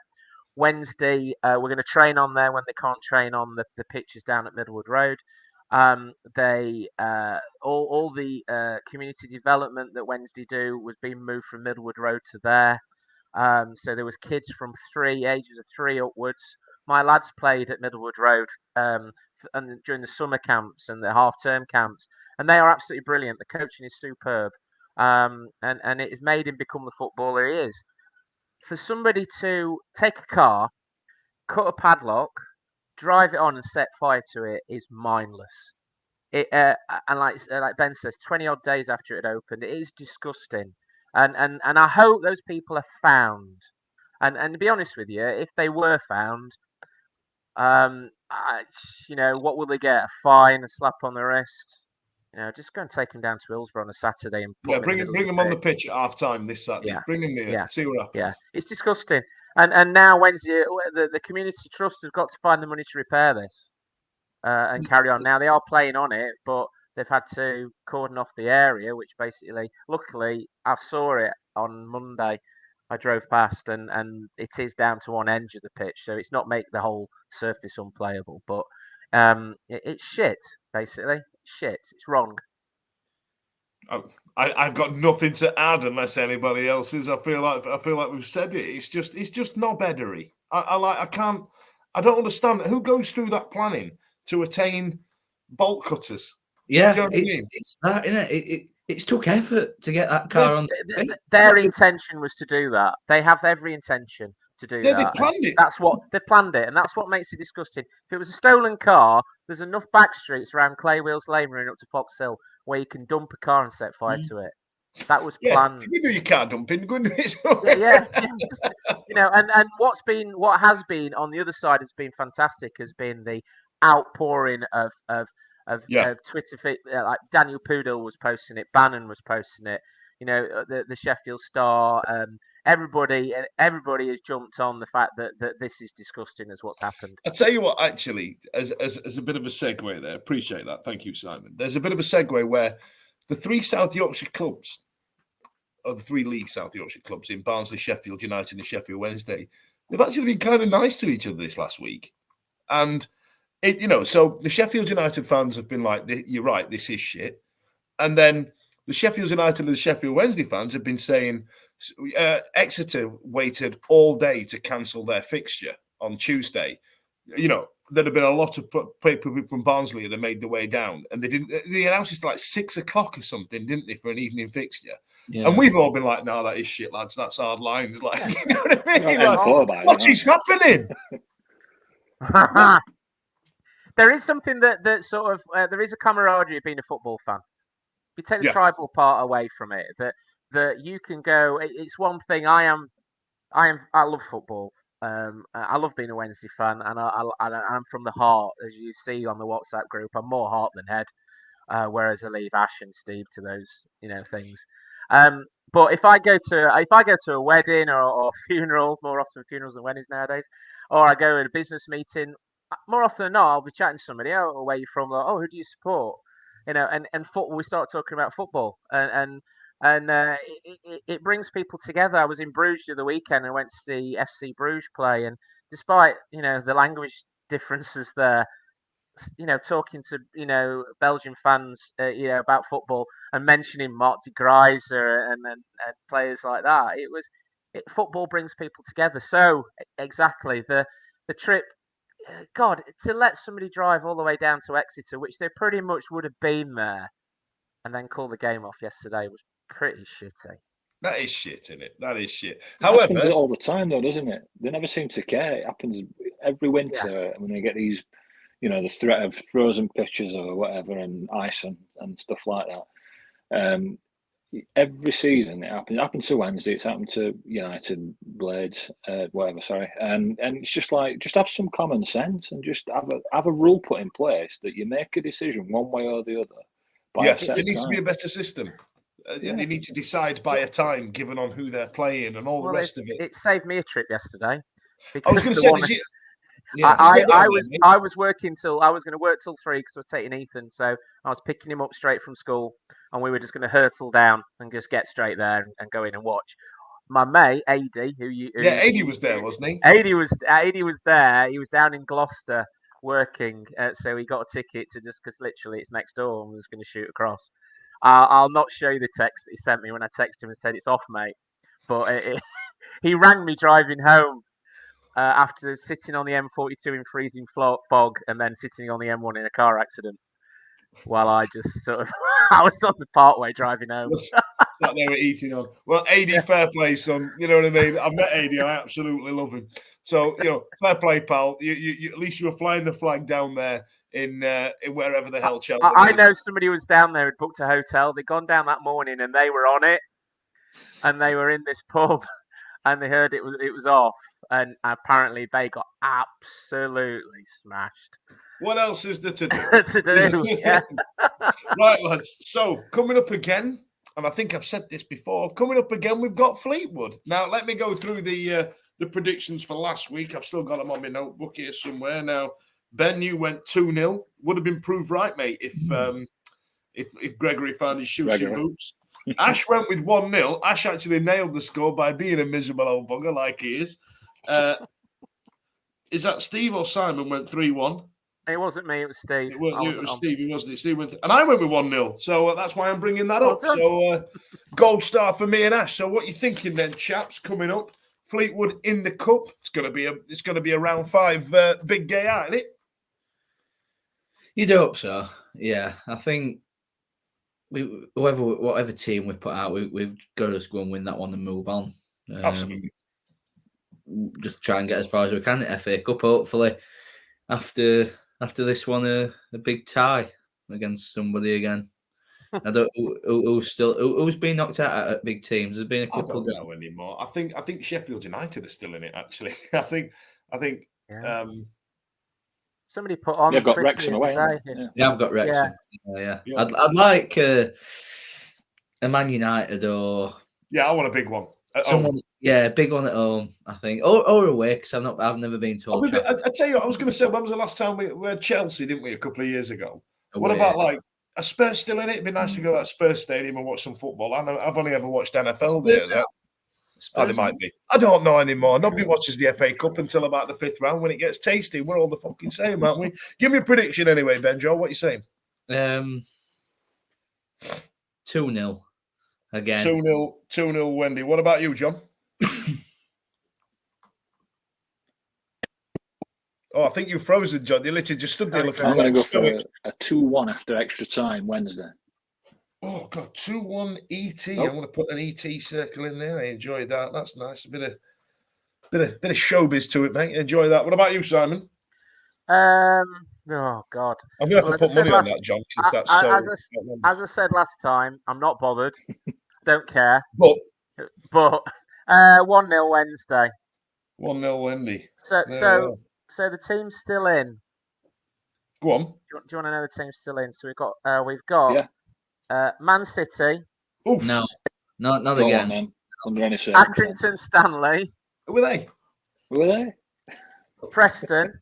Wednesday, we're going to train on there when they can't train on the pitches down at Middlewood Road. All the community development that Wednesday do was being moved from Middlewood Road to there. So there was kids from ages of 3 upwards. My lads played at Middlewood Road and during the summer camps and the half-term camps, and they are absolutely brilliant. The coaching is superb, and it has made him become the footballer he is. For somebody to take a car, cut a padlock, drive it on and set fire to it is mindless. And like Ben says, 20 odd days after it had opened, it is disgusting. And I hope those people are found. And to be honest with you, if they were found, what will they get? A fine, a slap on the wrist? Just go and take them down to Hillsborough on a Saturday and put them in bring them on the pitch at half time this Saturday. Yeah. Bring them here. See what happens. Yeah, it's disgusting. And now Wednesday, the community trust has got to find the money to repair this and carry on. Now they are playing on it, but they've had to cordon off the area, which basically, luckily, I saw it on Monday. I drove past and it is down to one end of the pitch, so it's not make the whole surface unplayable, but it's shit, basically. Shit. It's wrong. I've got nothing to add unless anybody else is. I feel like we've said it. It's just knobheadery. I don't understand who goes through that planning to attain bolt cutters. Yeah, Do you know what I mean? it's that, isn't it? It took effort to get that car on. Their intention was to do that. They have every intention to do that. Yeah, they planned it. That's what they planned it, and that's what makes it disgusting. If it was a stolen car, there's enough back streets around Claywheels Lane running up to Fox Hill where you can dump a car and set fire to it. That was planned. You know you can't dump in. And what has been on the other side has been fantastic. Has been the outpouring of Twitter feed, like Daniel Pudel was posting it, Bannon was posting it, the Sheffield Star, everybody has jumped on the fact that this is disgusting as what's happened. I'll tell you what, actually, as a bit of a segue there, appreciate that. Thank you, Simon. There's a bit of a segue where the three South Yorkshire clubs, or the three League South Yorkshire clubs in Barnsley, Sheffield United and Sheffield Wednesday, they've actually been kind of nice to each other this last week. And so the Sheffield United fans have been like, you're right, this is shit. And then the Sheffield United and the Sheffield Wednesday fans have been saying Exeter waited all day to cancel their fixture on Tuesday. There'd have been a lot of people from Barnsley that had made their way down. And they announced it like 6 o'clock or something, didn't they, for an evening fixture? Yeah. And we've all been like, no, that is shit, lads. That's hard lines. Like, you know what I mean? What is happening? There is something that sort of there is a camaraderie of being a football fan. If you take the tribal part away from it, that you can go. It's one thing. I love football. I love being a Wednesday fan, and I'm from the heart, as you see on the WhatsApp group. I'm more heart than head, whereas I leave Ash and Steve to those things. But if I go to a wedding or funeral, more often funerals than weddings nowadays, or I go to a business meeting. More often than not, I'll be chatting to somebody, where you from? Like, who do you support? And football. We start talking about football, and it brings people together. I was in Bruges the other weekend and went to see FC Bruges play, and despite the language differences there, talking to Belgian fans, about football and mentioning Mark de Greiser and players like that, football brings people together. So exactly the trip. God, to let somebody drive all the way down to Exeter, which they pretty much would have been there, and then call the game off yesterday was pretty shitty. That is shit, isn't it? That is shit. It happens all the time, though, doesn't it? They never seem to care. It happens every winter when they get these, the threat of frozen pitches or whatever, and ice and stuff like that. Every season it happens. It happened to Wednesday. It's happened to United, Blades, whatever. Sorry, and it's just like, just have some common sense and just have a rule put in place that you make a decision one way or the other. There needs to be a better system. They need to decide by a time given on who they're playing and all the rest of it. It saved me a trip yesterday. I was going to say, I was working I was going to work till 3 because I was taking Ethan, so I was picking him up straight from school, and we were just going to hurtle down and just get straight there and go in and watch. My mate Adi, Adi was there, wasn't he? Adi was there. He was down in Gloucester working, so he got a ticket to just because literally it's next door, and was going to shoot across. I'll not show you the text that he sent me when I texted him and said it's off, mate. But he rang me driving home. After sitting on the M42 in freezing fog and then sitting on the M1 in a car accident, while I just sort of I was on the partway driving home. that they were eating on. Well, AD, fair play, son. You know what I mean? I've met AD. I absolutely love him. So, fair play, pal. You at least you were flying the flag down there in wherever the hell Cheltenham I is. know somebody who was down there had booked a hotel. They'd gone down that morning and they were on it. And they were in this pub and they heard it was off. And apparently they got absolutely smashed. What else is there to do? Yeah. Right, lads. So, coming up again, and I think I've said this before, coming up again, we've got Fleetwood. Now, let me go through the predictions for last week. I've still got them on my notebook here somewhere. Now, Ben, you went 2-0. Would have been proved right, mate, if Gregory found his shooting boots. Ash went with 1-0. Ash actually nailed the score by being a miserable old bugger like he is. Is that Steve or Simon went 3-1? It wasn't me, it was Steve. It was Steve, wasn't it? Steve went and I went with 1-0. So that's why I'm bringing that up. So gold star for me and Ash. So what you thinking then, chaps, coming up? Fleetwood in the cup. It's gonna be a round 5 big day out, isn't it? You'd hope so. Yeah. I think whatever team we put out, we've got to just go and win that one and move on. Absolutely. Just try and get as far as we can at FA Cup. Hopefully, after this one, a big tie against somebody again. I don't who's been knocked out at big teams. There's been a couple. I don't know anymore. I think Sheffield United are still in it. Actually, I think. Yeah. Somebody put on. They've got Wrexham away. Yeah, I've got Wrexham. Yeah. I'd like a Man United or I want a big one. Someone, a big one at home. I think, or away because I've never been to Old Trafford. I tell you, what, I was going to say, when was the last time we had Chelsea? Didn't we a couple of years ago? What about like a Spurs still in it? It'd be nice to go to that Spurs stadium and watch some football. I've only ever watched NFL there. They might be. I don't know anymore. Nobody watches the FA Cup until about the 5th round when it gets tasty. We're all the fucking same, aren't we? Give me a prediction anyway, Benjo. What are you saying? 2-0 again. 2-0, Wendy. What about you, John? I think you've frozen, John. You literally just stood there looking. I'm going to go for a 2-1 after extra time Wednesday. Oh God, 2-1 ET. I'm going to put an ET circle in there. I enjoyed that. That's nice. A bit of showbiz to it, mate. Enjoy that. What about you, Simon? Oh God, I'm going to have to put money on that, John. As I said last time, I'm not bothered. Don't care. But 1-0 Wednesday. 1-0 Wendy. So the team's still in. Go on. Do you want to know the team's still in? So we've got Man City. Oof. No, not again. Man. Under any circumstance. Accrington Stanley. Who were they? Preston.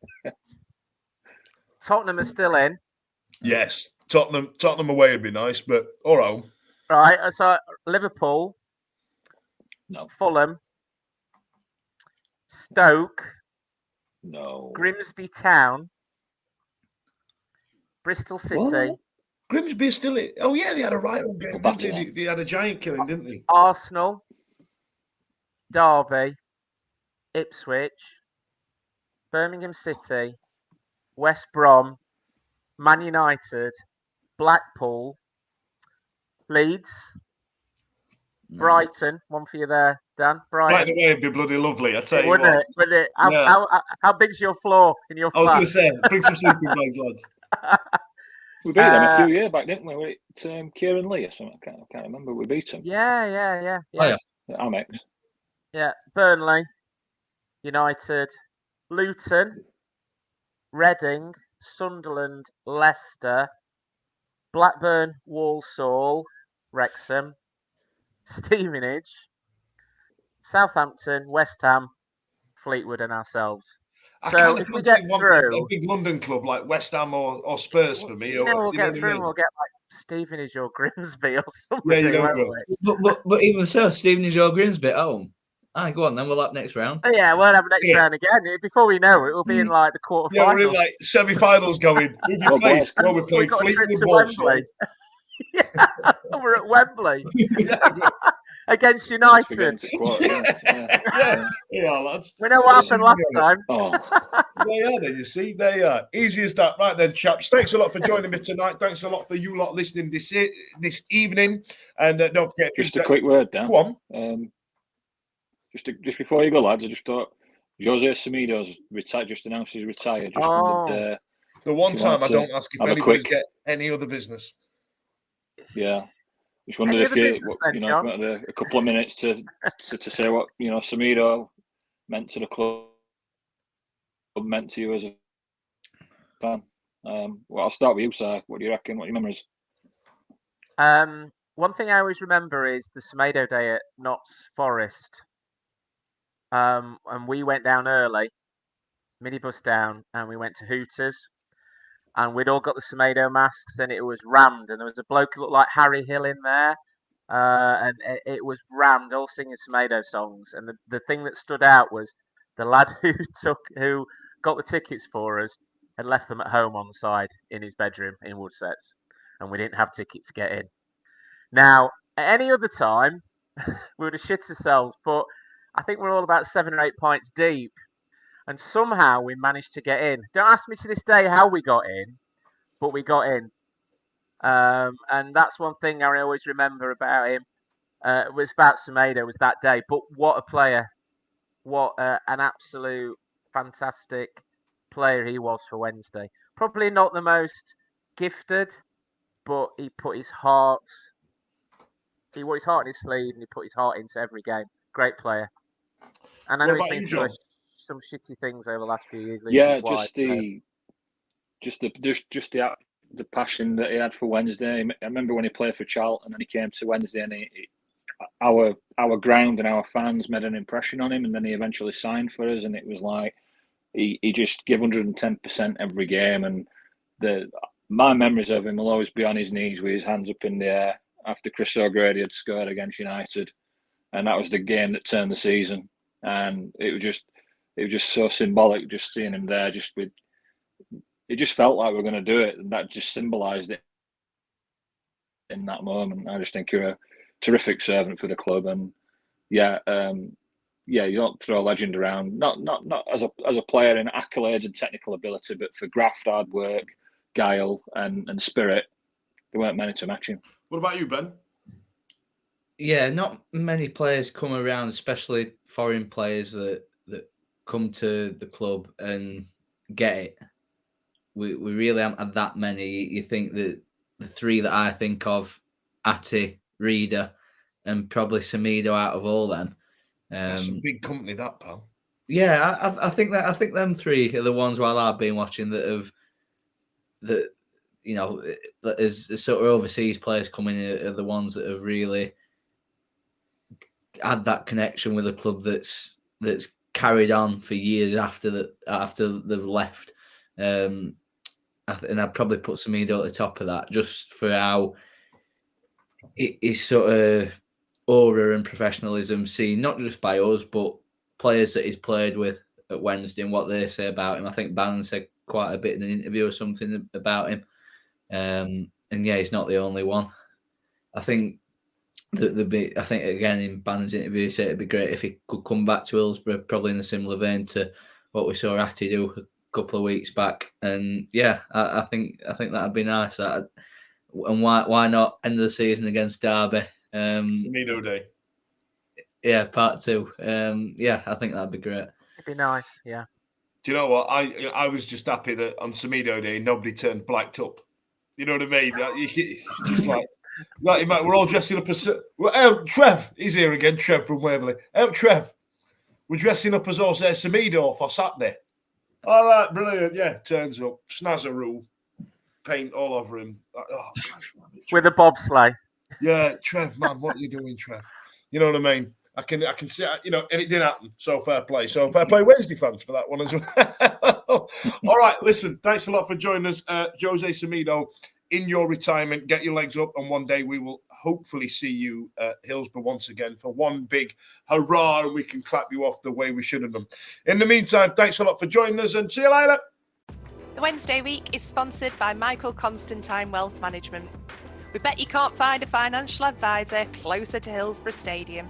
Tottenham are still in. Yes. Tottenham away would be nice, but all right. Right. So Liverpool. No. Fulham. Stoke. No. Grimsby Town. Bristol City. What? Grimsby is still in. Oh, yeah, they had a rival game, didn't they? They had a giant killing, didn't they? Arsenal. Derby. Ipswich. Birmingham City. West Brom. Man United. Blackpool. Leeds. Brighton. One for you there, Dan. Brighton. Right away, it'd be bloody lovely. I tell you Wouldn't it? Wouldn't it? How big's your floor in your flat? I was going to say, bring some sleeping bags, lads. We beat them a few years back, didn't we? With Kieran Lee or something. I can't remember. We beat them. Yeah. Amex. Yeah. Burnley. United. Luton. Reading. Sunderland. Leicester. Blackburn. Walsall. Wrexham. Stevenage, Southampton, West Ham, Fleetwood, and ourselves. So if we get through a big London club like West Ham or Spurs for me, we'll get through. We'll get like Stevenage or Grimsby or something. But even so, Stevenage or Grimsby at home. Go on then. We'll have next round. Yeah, we'll have next round again. Before we know it, we'll be in like the quarterfinals. Yeah, we're in like semi-finals going. We played Wembley. Yeah, we're at Wembley. against Don't United. forget it's a quarter, Yeah, lads. We know what happened last time. Oh, There you are, then, you see. There you are. Easy as that. Right then, chaps. Thanks a lot for joining me tonight. Thanks a lot for you lot listening this evening. And don't forget... just a quick word, Dan. Go on. Just before you go, lads, I just thought Jose Semedo's retired. Just announced he's retired. Just wondered, the one if you time I want don't to ask if have a anybody's quick- get any other business. Yeah, just wondered Any if other you, business then, if you John? had a couple of minutes to say what Semedo meant to the club, meant to you as a fan. Well, I'll start with you, sir. What do you reckon? What are your memories? One thing I always remember is the Semedo day at Notts Forest. And we went down early, minibus down, and we went to Hooters. And we'd all got the Semedo masks, and it was rammed. And there was a bloke who looked like Harry Hill in there. And it was rammed, all singing Semedo songs. And the thing that stood out was the lad who got the tickets for us had left them at home on the side in his bedroom in Woodsets, and we didn't have tickets to get in. Now, at any other time, we would have shit ourselves, but I think we're all about 7 or 8 pints deep, and somehow we managed to get in. Don't ask me to this day how we got in, but we got in. And that's one thing I always remember about him. It was about Semedo, was that day. But what a player. What an absolute fantastic player he was for Wednesday. Probably not the most gifted, but he put his heart... He wore his heart in his sleeve, and he put his heart into every game. Great player. And I know he's been through some shitty things over the last few years. Yeah, just the passion that he had for Wednesday. I remember when he played for Charlton, and then he came to Wednesday, and our ground and our fans made an impression on him, and then he eventually signed for us, and it was like he just gave 110% every game. And my memories of him will always be on his knees with his hands up in the air after Chris O'Grady had scored against United, and that was the game that turned the season. And it was just so symbolic, just seeing him there. It just felt like we were going to do it, and that just symbolised it in that moment. I just think you're a terrific servant for the club, and you don't throw a legend around, not as a player in accolades and technical ability, but for graft, hard work, guile, and spirit. There weren't many to match him. What about you, Ben? Yeah, not many players come around, especially foreign players that come to the club and get it. We really haven't had that many. You think that the three that I think of, Atty, Reader, and probably Semedo out of all them. That's a big company, that, pal. Yeah, I think them three are the ones while I've been watching that as sort of overseas players coming in are the ones that have really had that connection with a club that's carried on for years after they've left. And I'd probably put Semedo at the top of that, just for how his sort of aura and professionalism seen not just by us but players that he's played with at Wednesday and what they say about him. I think Bannon said quite a bit in an interview or something about him. And yeah, he's not the only one. I think I think again in Bannon's interview, he said it'd be great if he could come back to Hillsborough, probably in a similar vein to what we saw Atty do a couple of weeks back. And yeah, I think that'd be nice. And why not end of the season against Derby? Semedo Day. Yeah, part 2. Yeah, I think that'd be great. It'd be nice, yeah. Do you know what? I was just happy that on Semedo Day nobody turned blacked up. You know what I mean? Just like we're all dressing up as Trev. He's here again. Trev from Waverley. Trev, we're dressing up as Jose Semedo for Saturday. All right, brilliant. Yeah, turns up. Snazzaroo. Paint all over him. Oh, gosh, man, with a bobsleigh. Yeah, Trev, man, what are you doing, Trev? You know what I mean? I can see, and it didn't happen. So fair play. So fair play, Wednesday fans, for that one as well. All right, listen, thanks a lot for joining us, Jose Semedo. In your retirement, get your legs up, and one day we will hopefully see you at Hillsborough once again for one big hurrah, and we can clap you off the way we should have done. In the meantime, thanks a lot for joining us, and see you later. The Wednesday Week is sponsored by Michael Constantine Wealth Management. We bet you can't find a financial advisor closer to Hillsborough Stadium.